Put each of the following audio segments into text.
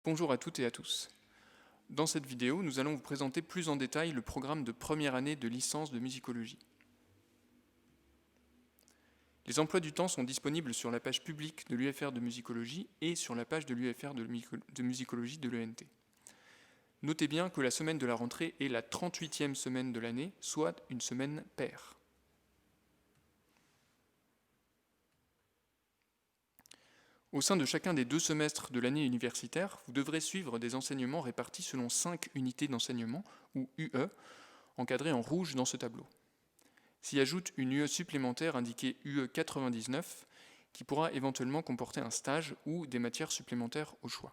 Bonjour à toutes et à tous. Dans cette vidéo, nous allons vous présenter plus en détail le programme de première année de licence de musicologie. Les emplois du temps sont disponibles sur la page publique de l'UFR de musicologie et sur la page de l'UFR de musicologie de l'ENT. Notez bien que la semaine de la rentrée est la 38e semaine de l'année, soit une semaine paire. Au sein de chacun des 2 semestres de l'année universitaire, vous devrez suivre des enseignements répartis selon 5 unités d'enseignement, ou UE, encadrées en rouge dans ce tableau. S'y ajoute une UE supplémentaire indiquée UE 99, qui pourra éventuellement comporter un stage ou des matières supplémentaires au choix.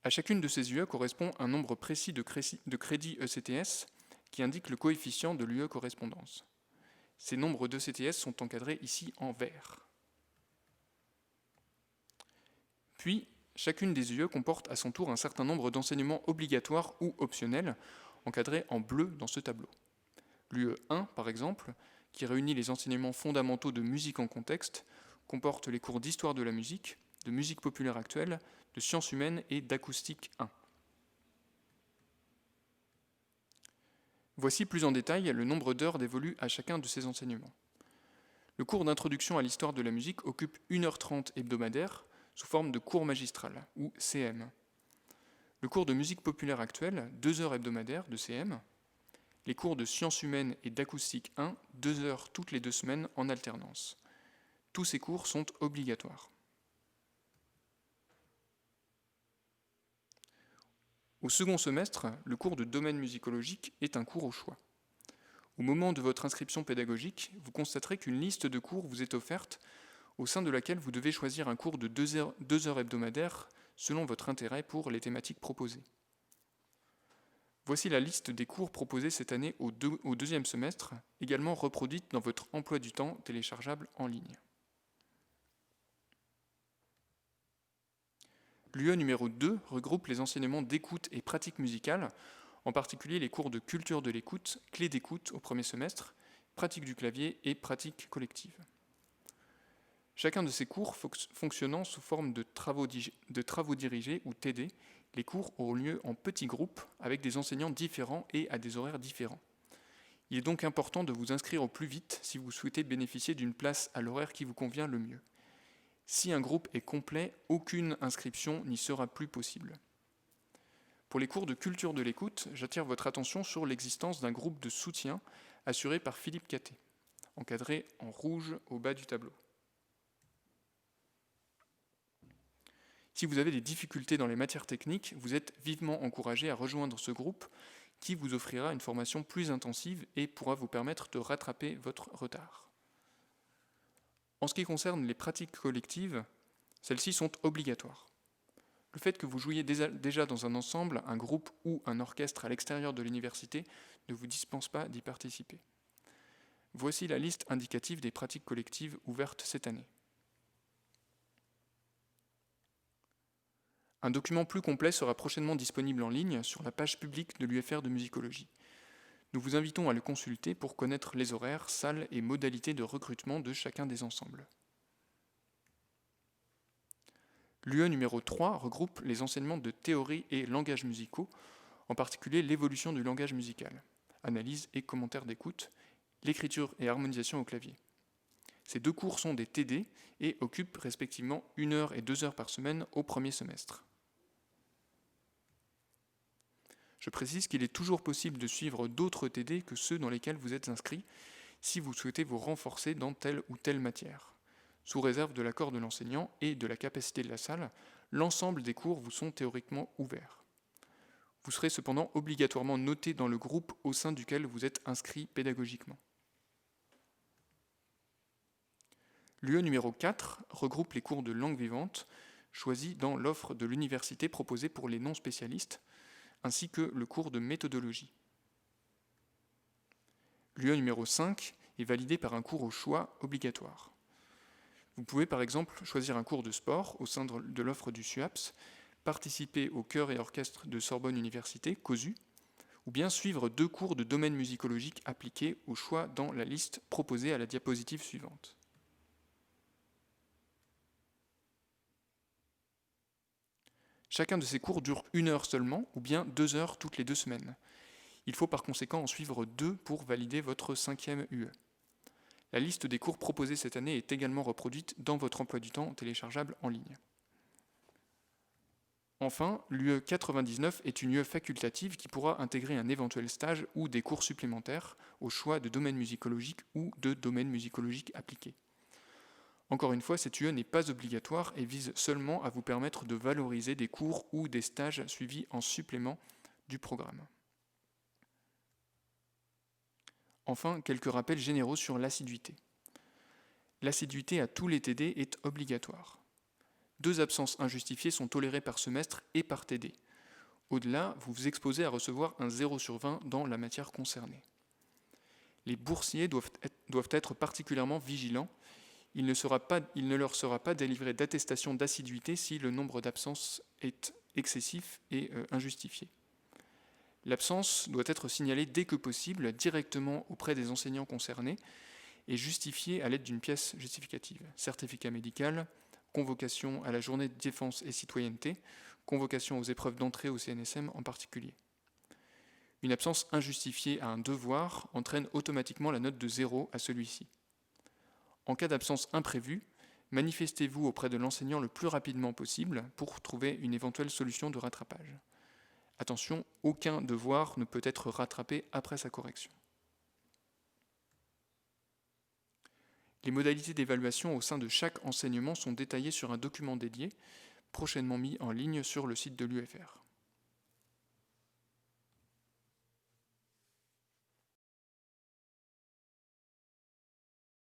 À chacune de ces UE correspond un nombre précis de crédits ECTS qui indique le coefficient de l'UE correspondance. Ces nombres d'ECTS sont encadrés ici en vert. Puis, chacune des UE comporte à son tour un certain nombre d'enseignements obligatoires ou optionnels, encadrés en bleu dans ce tableau. L'UE 1, par exemple, qui réunit les enseignements fondamentaux de musique en contexte, comporte les cours d'histoire de la musique, de musique populaire actuelle, de sciences humaines et d'acoustique 1. Voici plus en détail le nombre d'heures dévolues à chacun de ces enseignements. Le cours d'introduction à l'histoire de la musique occupe 1h30 hebdomadaire sous forme de cours magistral, ou CM. Le cours de musique populaire actuelle, 2 heures hebdomadaires de CM. Les cours de sciences humaines et d'acoustique 1, 2 heures toutes les 2 semaines en alternance. Tous ces cours sont obligatoires. Au second semestre, le cours de domaine musicologique est un cours au choix. Au moment de votre inscription pédagogique, vous constaterez qu'une liste de cours vous est offerte, au sein de laquelle vous devez choisir un cours de 2 heures hebdomadaires selon votre intérêt pour les thématiques proposées. Voici la liste des cours proposés cette année au deuxième semestre, également reproduite dans votre emploi du temps téléchargeable en ligne. L'UE numéro 2 regroupe les enseignements d'écoute et pratique musicale, en particulier les cours de culture de l'écoute, clé d'écoute au premier semestre, pratique du clavier et pratique collective. Chacun de ces cours fonctionnant sous forme de travaux dirigés ou TD, les cours auront lieu en petits groupes avec des enseignants différents et à des horaires différents. Il est donc important de vous inscrire au plus vite si vous souhaitez bénéficier d'une place à l'horaire qui vous convient le mieux. Si un groupe est complet, aucune inscription n'y sera plus possible. Pour les cours de culture de l'écoute, j'attire votre attention sur l'existence d'un groupe de soutien assuré par Philippe Catté, encadré en rouge au bas du tableau. Si vous avez des difficultés dans les matières techniques, vous êtes vivement encouragé à rejoindre ce groupe qui vous offrira une formation plus intensive et pourra vous permettre de rattraper votre retard. En ce qui concerne les pratiques collectives, celles-ci sont obligatoires. Le fait que vous jouiez déjà dans un ensemble, un groupe ou un orchestre à l'extérieur de l'université ne vous dispense pas d'y participer. Voici la liste indicative des pratiques collectives ouvertes cette année. Un document plus complet sera prochainement disponible en ligne sur la page publique de l'UFR de musicologie. Nous vous invitons à le consulter pour connaître les horaires, salles et modalités de recrutement de chacun des ensembles. L'UE numéro 3 regroupe les enseignements de théorie et langages musicaux, en particulier l'évolution du langage musical, analyse et commentaire d'écoute, l'écriture et harmonisation au clavier. Ces 2 cours sont des TD et occupent respectivement 1 heure et 2 heures par semaine au premier semestre. Je précise qu'il est toujours possible de suivre d'autres TD que ceux dans lesquels vous êtes inscrit si vous souhaitez vous renforcer dans telle ou telle matière. Sous réserve de l'accord de l'enseignant et de la capacité de la salle, l'ensemble des cours vous sont théoriquement ouverts. Vous serez cependant obligatoirement noté dans le groupe au sein duquel vous êtes inscrit pédagogiquement. L'UE numéro 4 regroupe les cours de langue vivante choisis dans l'offre de l'université proposée pour les non-spécialistes, ainsi que le cours de méthodologie. L'UE numéro 5 est validé par un cours au choix obligatoire. Vous pouvez par exemple choisir un cours de sport au sein de l'offre du SUAPS, participer au chœur et orchestre de Sorbonne Université, COSU, ou bien suivre 2 cours de domaine musicologique appliqués au choix dans la liste proposée à la diapositive suivante. Chacun de ces cours dure 1 heure seulement, ou bien 2 heures toutes les 2 semaines. Il faut par conséquent en suivre 2 pour valider votre 5e UE. La liste des cours proposés cette année est également reproduite dans votre emploi du temps téléchargeable en ligne. Enfin, l'UE 99 est une UE facultative qui pourra intégrer un éventuel stage ou des cours supplémentaires au choix de domaine musicologique ou de domaine musicologique appliqué. Encore une fois, cette UE n'est pas obligatoire et vise seulement à vous permettre de valoriser des cours ou des stages suivis en supplément du programme. Enfin, quelques rappels généraux sur l'assiduité. L'assiduité à tous les TD est obligatoire. 2 absences injustifiées sont tolérées par semestre et par TD. Au-delà, vous vous exposez à recevoir un 0 sur 20 dans la matière concernée. Les boursiers doivent être particulièrement vigilants. Il ne leur sera pas délivré d'attestation d'assiduité si le nombre d'absences est excessif et injustifié. L'absence doit être signalée dès que possible directement auprès des enseignants concernés et justifiée à l'aide d'une pièce justificative, certificat médical, convocation à la journée de défense et citoyenneté, convocation aux épreuves d'entrée au CNSM en particulier. Une absence injustifiée à un devoir entraîne automatiquement la note de 0 à celui-ci. En cas d'absence imprévue, manifestez-vous auprès de l'enseignant le plus rapidement possible pour trouver une éventuelle solution de rattrapage. Attention, aucun devoir ne peut être rattrapé après sa correction. Les modalités d'évaluation au sein de chaque enseignement sont détaillées sur un document dédié, prochainement mis en ligne sur le site de l'UFR.